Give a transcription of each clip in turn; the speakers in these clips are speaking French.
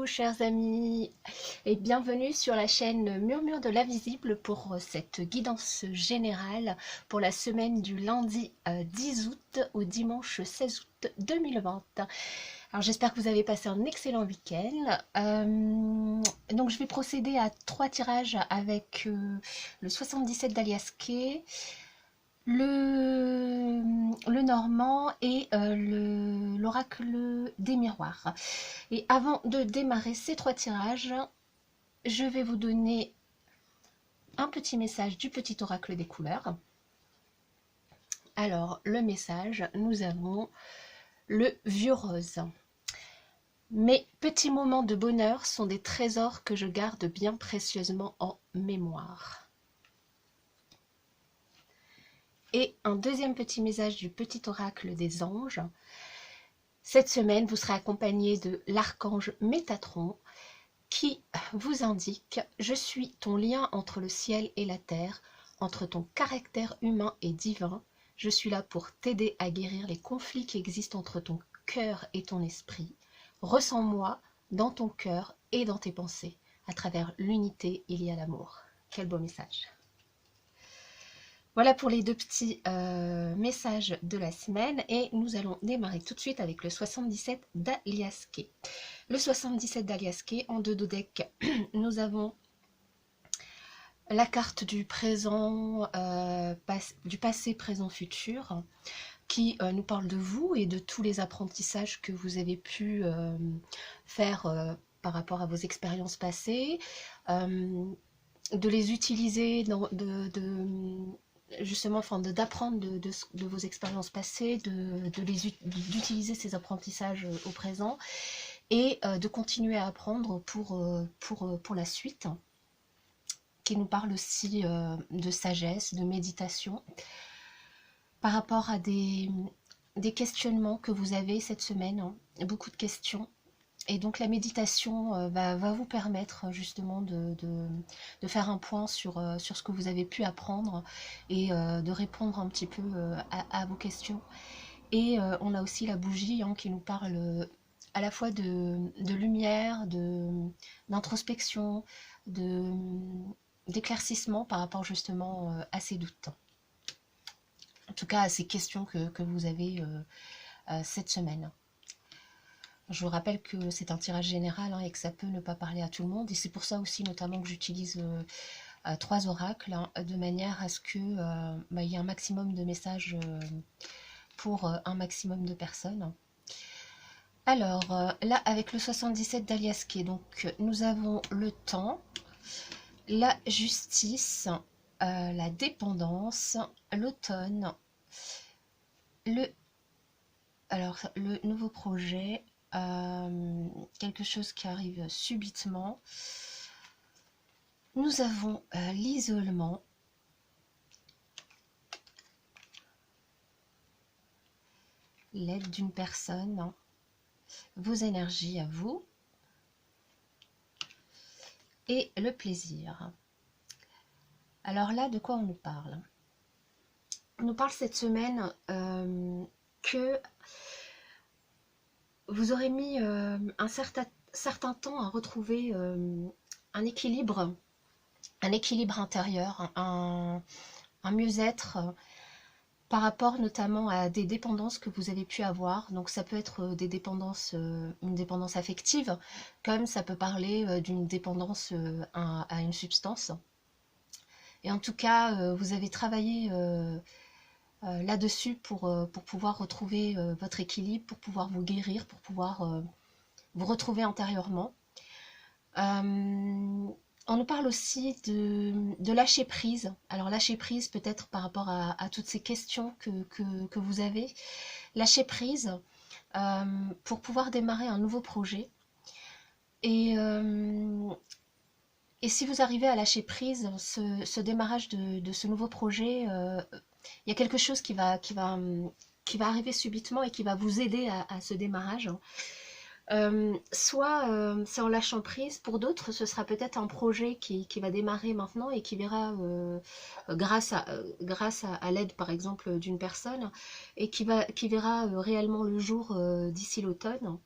Coucou chers amis et bienvenue sur la chaîne Murmure de l'Invisible pour cette guidance générale pour la semaine du lundi 10 août au dimanche 16 août 2020. Alors j'espère que vous avez passé un excellent week-end. Donc je vais procéder à 3 tirages avec le 77 d'Alias Kay, le normand et l'oracle des miroirs. Et avant de démarrer ces 3 tirages, je vais vous donner un petit message du petit oracle des couleurs. Alors, le message, nous avons le vieux rose. Mes petits moments de bonheur sont des trésors que je garde bien précieusement en mémoire. Et un deuxième petit message du petit oracle des anges. Cette semaine, vous serez accompagné de l'archange Métatron qui vous indique « Je suis ton lien entre le ciel et la terre, entre ton caractère humain et divin. Je suis là pour t'aider à guérir les conflits qui existent entre ton cœur et ton esprit. Ressens-moi dans ton cœur et dans tes pensées. À travers l'unité, il y a l'amour. » Quel beau message! Voilà pour les deux petits messages de la semaine et nous allons démarrer tout de suite avec le 77 d'Alias Kay. Le 77 d'Alias Kay, en deux decks, nous avons la carte du présent, du passé, présent, futur, qui nous parle de vous et de tous les apprentissages que vous avez pu faire par rapport à vos expériences passées, de les utiliser justement, d'apprendre de vos expériences passées, d'utiliser ces apprentissages au présent et de continuer à apprendre pour la suite, qui nous parle aussi de sagesse, de méditation, par rapport à des questionnements que vous avez cette semaine, hein, beaucoup de questions. Et donc la méditation va vous permettre justement de faire un point sur ce que vous avez pu apprendre et de répondre un petit peu à vos questions. Et on a aussi la bougie, hein, qui nous parle à la fois de lumière, d'introspection, d'éclaircissement par rapport justement à ces doutes. En tout cas à ces questions que vous avez cette semaine. Je vous rappelle que c'est un tirage général, hein, et que ça peut ne pas parler à tout le monde. Et c'est pour ça aussi notamment que j'utilise 3 oracles, hein, de manière à ce qu'il y ait un maximum de messages pour un maximum de personnes. Alors là, avec le 77 d'Alias Kay, donc nous avons le temps, la justice, la dépendance, l'automne, le nouveau projet, quelque chose qui arrive subitement. Nous avons l'isolement, l'aide d'une personne, hein, vos énergies à vous et le plaisir. Alors là, de quoi on nous parle? On nous parle cette semaine que vous aurez mis un certain temps à retrouver un équilibre intérieur, un mieux-être par rapport notamment à des dépendances que vous avez pu avoir. Donc ça peut être des dépendances, une dépendance affective, comme ça peut parler d'une dépendance à une substance. Et en tout cas, vous avez travaillé là-dessus pour pouvoir retrouver votre équilibre, pour pouvoir vous guérir, pour pouvoir vous retrouver intérieurement. On nous parle aussi de lâcher prise. Alors lâcher prise peut-être par rapport à toutes ces questions que vous avez. Lâcher prise pour pouvoir démarrer un nouveau projet. Et si vous arrivez à lâcher prise, ce démarrage de ce nouveau projet, il y a quelque chose qui va arriver subitement et qui va vous aider à ce démarrage. Soit c'est en lâchant prise, pour d'autres ce sera peut-être un projet qui va démarrer maintenant et qui verra grâce à l'aide par exemple d'une personne et qui verra réellement le jour d'ici l'automne.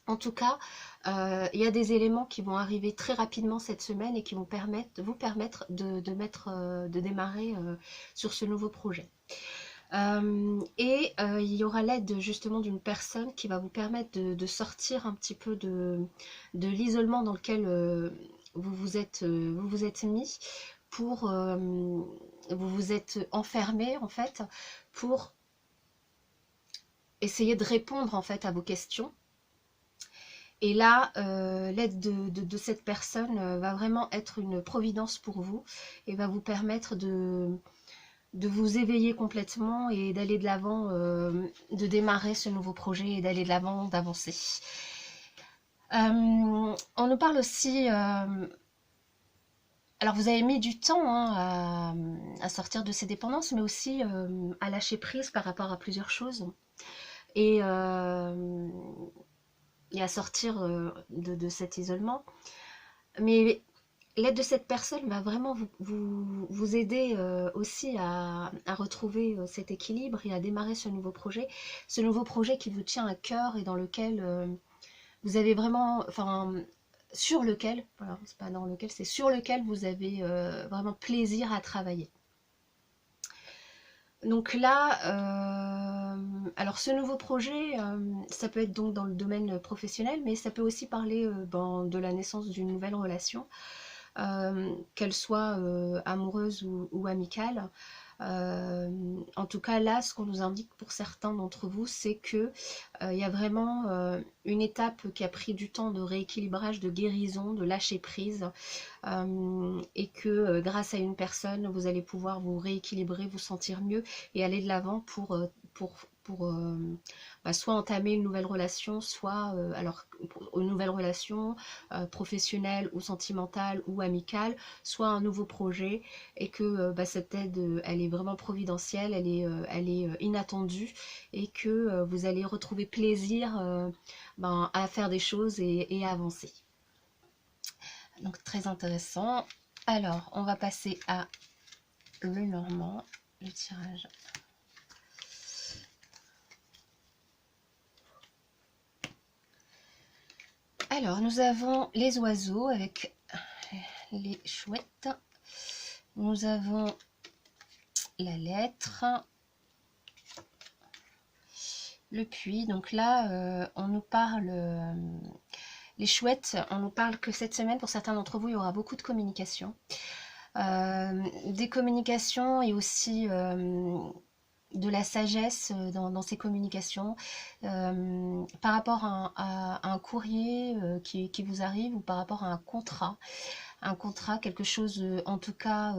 En tout cas, il y a des éléments qui vont arriver très rapidement cette semaine et qui vont vous permettre de démarrer sur ce nouveau projet. Il y aura l'aide justement d'une personne qui va vous permettre de sortir un petit peu de l'isolement dans lequel vous vous êtes mis, vous vous êtes enfermé en fait, pour essayer de répondre en fait à vos questions. Et là, l'aide de cette personne va vraiment être une providence pour vous et va vous permettre de vous éveiller complètement et d'aller de l'avant, de démarrer ce nouveau projet et d'aller de l'avant, d'avancer. On nous parle aussi... alors vous avez mis du temps à sortir de ces dépendances, mais aussi à lâcher prise par rapport à plusieurs choses. Et à sortir de cet isolement. Mais l'aide de cette personne va vraiment vous aider aussi à retrouver cet équilibre et à démarrer ce nouveau projet. Ce nouveau projet qui vous tient à cœur et dans lequel vous avez vraiment... Enfin, sur lequel, voilà, c'est pas dans lequel, c'est sur lequel vous avez vraiment plaisir à travailler. Donc là, alors ce nouveau projet, ça peut être donc dans le domaine professionnel, mais ça peut aussi parler de la naissance d'une nouvelle relation, qu'elle soit amoureuse ou amicale. En tout cas, là, ce qu'on nous indique pour certains d'entre vous, c'est que il y a vraiment une étape qui a pris du temps de rééquilibrage, de guérison, de lâcher prise, et que grâce à une personne, vous allez pouvoir vous rééquilibrer, vous sentir mieux et aller de l'avant pour soit entamer une nouvelle relation, soit une nouvelle relation professionnelle ou sentimentale ou amicale, soit un nouveau projet, et que cette aide, elle est vraiment providentielle, elle est inattendue, et que vous allez retrouver plaisir à faire des choses et à avancer. Donc très intéressant. Alors, on va passer à le normand, le tirage. Alors, nous avons les oiseaux avec les chouettes. Nous avons la lettre, le puits. Donc là, on nous parle... les chouettes, on nous parle que cette semaine, pour certains d'entre vous, il y aura beaucoup de communication. Des communications et aussi de la sagesse dans ces communications, par rapport à un courrier qui vous arrive, ou par rapport à un contrat, quelque chose en tout cas,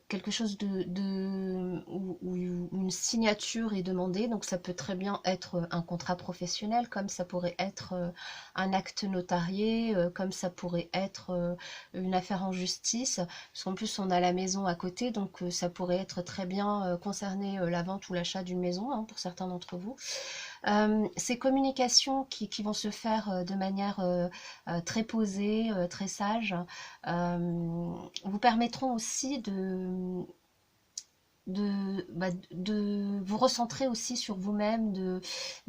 quelque chose où une signature est demandée. Donc ça peut très bien être un contrat professionnel, comme ça pourrait être un acte notarié, comme ça pourrait être une affaire en justice, parce qu'en plus on a la maison à côté, donc ça pourrait être très bien concerner la vente ou l'achat d'une maison, pour certains d'entre vous. Ces communications qui vont se faire de manière très posée, très sage, vous permettront aussi de vous recentrer aussi sur vous-même, de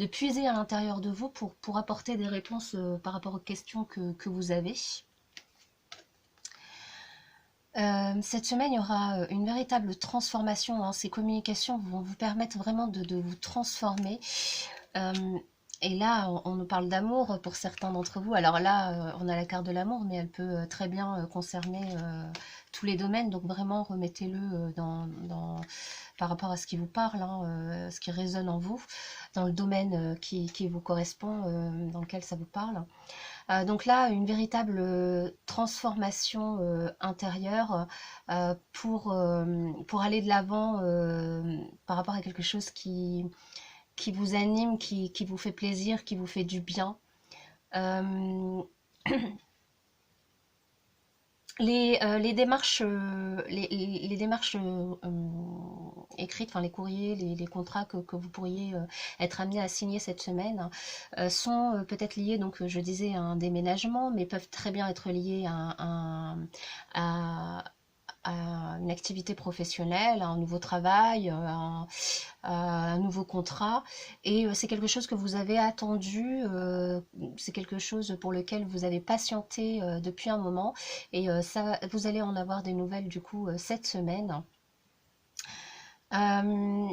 puiser à l'intérieur de vous pour apporter des réponses par rapport aux questions que vous avez. Cette semaine, il y aura une véritable transformation. Ces communications vont vous permettre vraiment de vous transformer. Et là, on nous parle d'amour pour certains d'entre vous. Alors là, on a la carte de l'amour, mais elle peut très bien concerner tous les domaines. Donc vraiment, remettez-le par rapport à ce qui vous parle, ce qui résonne en vous, dans le domaine qui vous correspond, dans lequel ça vous parle. Donc là, une véritable transformation intérieure pour aller de l'avant par rapport à quelque chose qui vous anime, qui vous fait plaisir, qui vous fait du bien. Les démarches, les démarches écrites, enfin les courriers, les contrats que vous pourriez être amenés à signer cette semaine sont peut-être liés, donc je disais, à un déménagement, mais peuvent très bien être liés à une activité professionnelle, un nouveau travail, un nouveau contrat. Et c'est quelque chose que vous avez attendu, c'est quelque chose pour lequel vous avez patienté depuis un moment. Et ça, vous allez en avoir des nouvelles du coup cette semaine. Euh,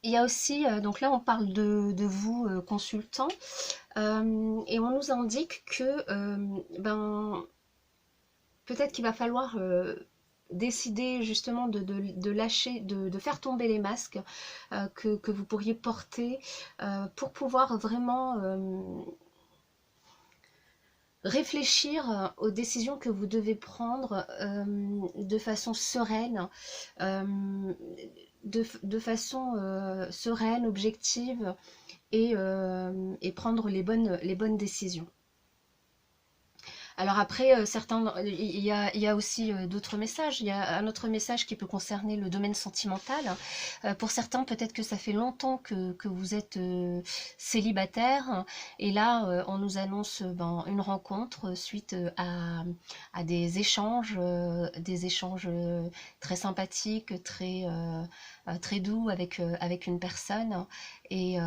il y a aussi, donc là on parle de vous, consultant, et on nous indique que ben, peut-être qu'il va falloir décider justement de lâcher, de faire tomber les masques que vous pourriez porter pour pouvoir vraiment réfléchir aux décisions que vous devez prendre de façon sereine, de façon sereine, objective, et prendre les bonnes décisions. Alors après, il y a aussi d'autres messages. Il y a un autre message qui peut concerner le domaine sentimental. Pour certains, peut-être que ça fait longtemps que vous êtes célibataire. Et là, on nous annonce une rencontre suite à des échanges très sympathiques, très doux avec une personne. Et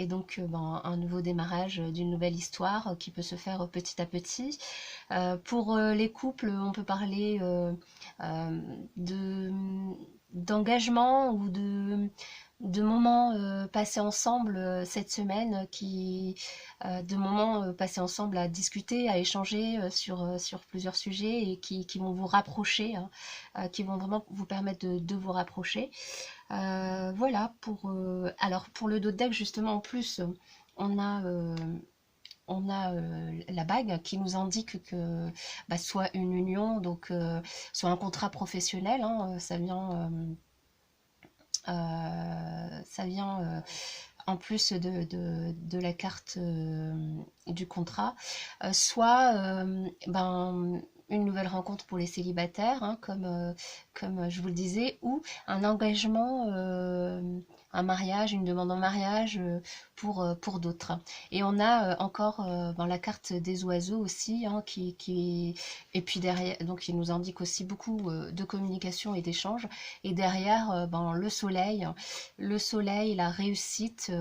donc, un nouveau démarrage d'une nouvelle histoire qui peut se faire petit à petit. Pour les couples, on peut parler de d'engagement ou de moments passés ensemble cette semaine, de moments passés ensemble à discuter, à échanger sur plusieurs sujets et qui vont vous rapprocher, hein, qui vont vraiment vous permettre de vous rapprocher. Voilà, alors pour le dos de deck, justement, en plus, on a la bague qui nous indique que soit une union, donc soit un contrat professionnel, hein, ça vient en plus de la carte du contrat, soit une nouvelle rencontre pour les célibataires, hein, comme je vous le disais, ou un engagement, un mariage, une demande en mariage pour d'autres. Et on a encore la carte des oiseaux aussi, hein, et puis derrière, donc il nous indique aussi beaucoup de communication et d'échange. Et derrière, le soleil, la réussite,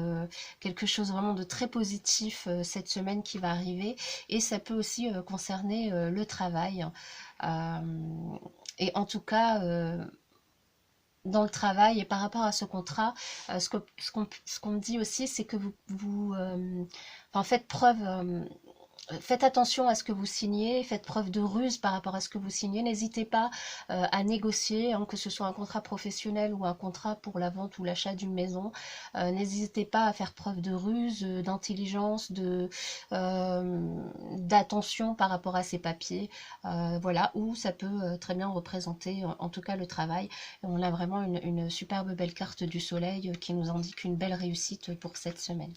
quelque chose vraiment de très positif cette semaine qui va arriver. Et ça peut aussi concerner le travail. Euh, et en tout cas, dans le travail et par rapport à ce contrat, ce qu'on me dit aussi, c'est que faites preuve, faites attention à ce que vous signez, faites preuve de ruse par rapport à ce que vous signez. N'hésitez pas à négocier, hein, que ce soit un contrat professionnel ou un contrat pour la vente ou l'achat d'une maison. N'hésitez pas à faire preuve de ruse, d'intelligence, d'attention par rapport à ces papiers. Voilà, où ça peut très bien représenter en tout cas le travail. Et on a vraiment une superbe belle carte du soleil qui nous indique une belle réussite pour cette semaine.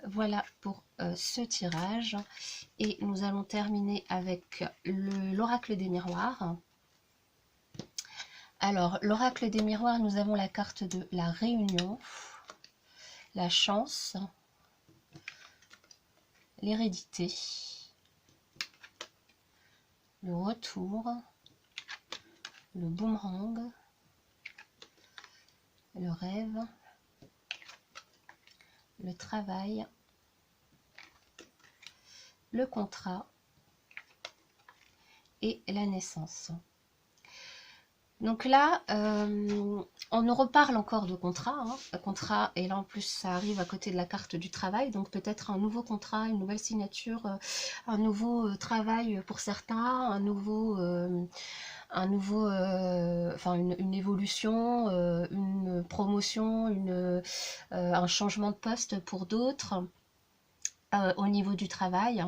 Voilà pour ce tirage. Et nous allons terminer avec l'oracle des miroirs. Alors, l'oracle des miroirs, nous avons la carte de la réunion, la chance, l'hérédité, le retour, le boomerang, le rêve, le travail, le contrat et la naissance. Donc là, on nous reparle encore de contrat, hein. Contrat, et là en plus ça arrive à côté de la carte du travail, donc peut-être un nouveau contrat, une nouvelle signature, un nouveau travail pour certains, une évolution, une promotion, un changement de poste pour d'autres. Au niveau du travail,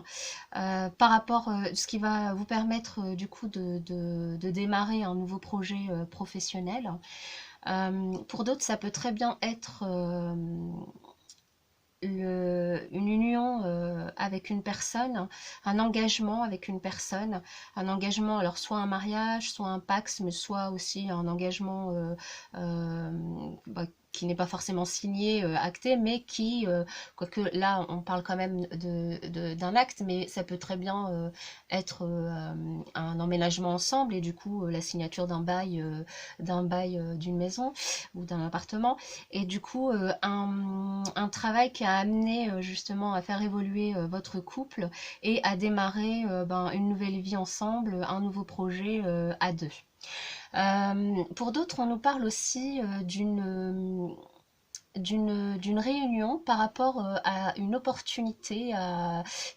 par rapport ce qui va vous permettre du coup de démarrer un nouveau projet professionnel. Pour d'autres, ça peut très bien être une union avec une personne, un engagement avec une personne, un engagement, alors soit un mariage, soit un pax, mais soit aussi un engagement qui n'est pas forcément signé, acté, mais qui, quoique là on parle quand même d'un acte, mais ça peut très bien être un emménagement ensemble et du coup la signature d'un bail d'une maison ou d'un appartement, et du coup un travail qui a amené justement à faire évoluer votre couple et à démarrer une nouvelle vie ensemble, un nouveau projet à deux. Pour d'autres, on nous parle aussi d'une réunion par rapport à une opportunité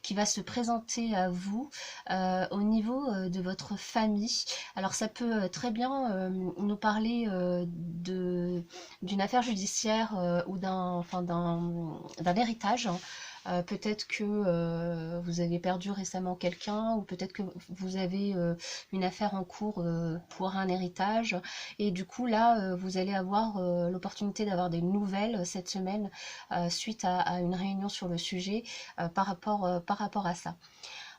qui va se présenter à vous au niveau de votre famille. Alors ça peut très bien nous parler d'une affaire judiciaire ou d'un héritage. Peut-être que vous avez perdu récemment quelqu'un, ou peut-être que vous avez une affaire en cours pour un héritage, et du coup là vous allez avoir l'opportunité d'avoir des nouvelles cette semaine suite à une réunion sur le sujet par rapport à ça.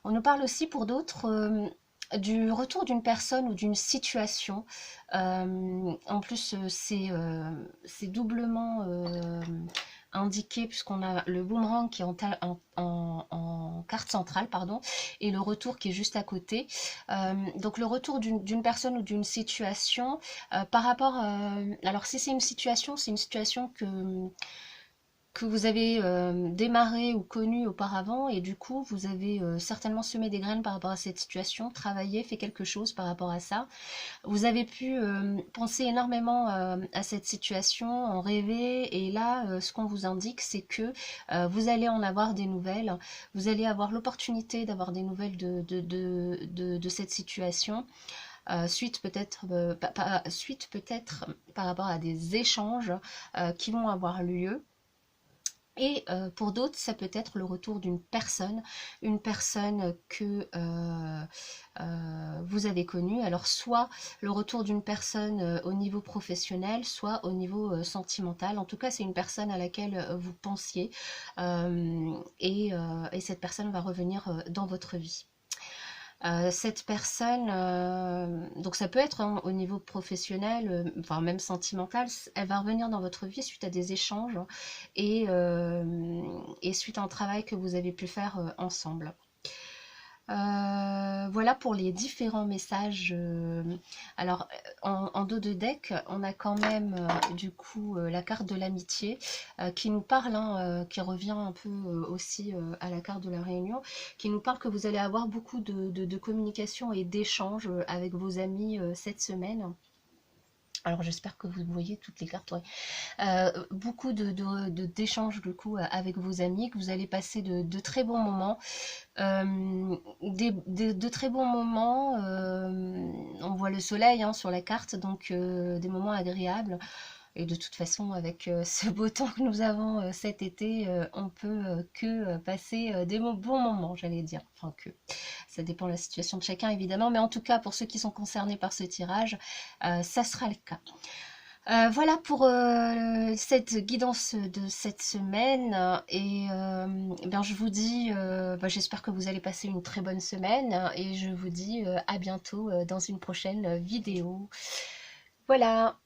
On nous parle aussi pour d'autres du retour d'une personne ou d'une situation. En plus, c'est doublement indiqué puisqu'on a le boomerang qui est en carte centrale, pardon, et le retour qui est juste à côté. Donc le retour d'une personne ou d'une situation par rapport... alors si c'est une situation que vous avez démarré ou connu auparavant, et du coup vous avez certainement semé des graines par rapport à cette situation, travaillé, fait quelque chose par rapport à ça. Vous avez pu penser énormément à cette situation, en rêver, et là ce qu'on vous indique c'est que vous allez en avoir des nouvelles, vous allez avoir l'opportunité d'avoir des nouvelles de cette situation. Suite peut-être par rapport à des échanges qui vont avoir lieu. Et pour d'autres, ça peut être le retour d'une personne, une personne que vous avez connue. Alors soit le retour d'une personne au niveau professionnel, soit au niveau sentimental. En tout cas, c'est une personne à laquelle vous pensiez et cette personne va revenir dans votre vie. Cette personne, donc ça peut être au niveau professionnel, enfin même sentimental, elle va revenir dans votre vie suite à des échanges et suite à un travail que vous avez pu faire ensemble. Voilà pour les différents messages. Alors en dos de deck, on a quand même du coup la carte de l'amitié qui nous parle, qui revient un peu aussi à la carte de la réunion, qui nous parle que vous allez avoir beaucoup de communication et d'échanges avec vos amis cette semaine. Alors j'espère que vous voyez toutes les cartes, ouais. Beaucoup d'échanges du coup avec vos amis, que vous allez passer de très bons moments. De très bons moments, on voit le soleil sur la carte, donc des moments agréables. Et de toute façon, avec ce beau temps que nous avons cet été, on peut que passer des bons moments, j'allais dire. Enfin que, ça dépend de la situation de chacun évidemment, mais en tout cas pour ceux qui sont concernés par ce tirage, ça sera le cas. Voilà pour cette guidance de cette semaine, et bien je vous dis, j'espère que vous allez passer une très bonne semaine, et je vous dis à bientôt dans une prochaine vidéo. Voilà.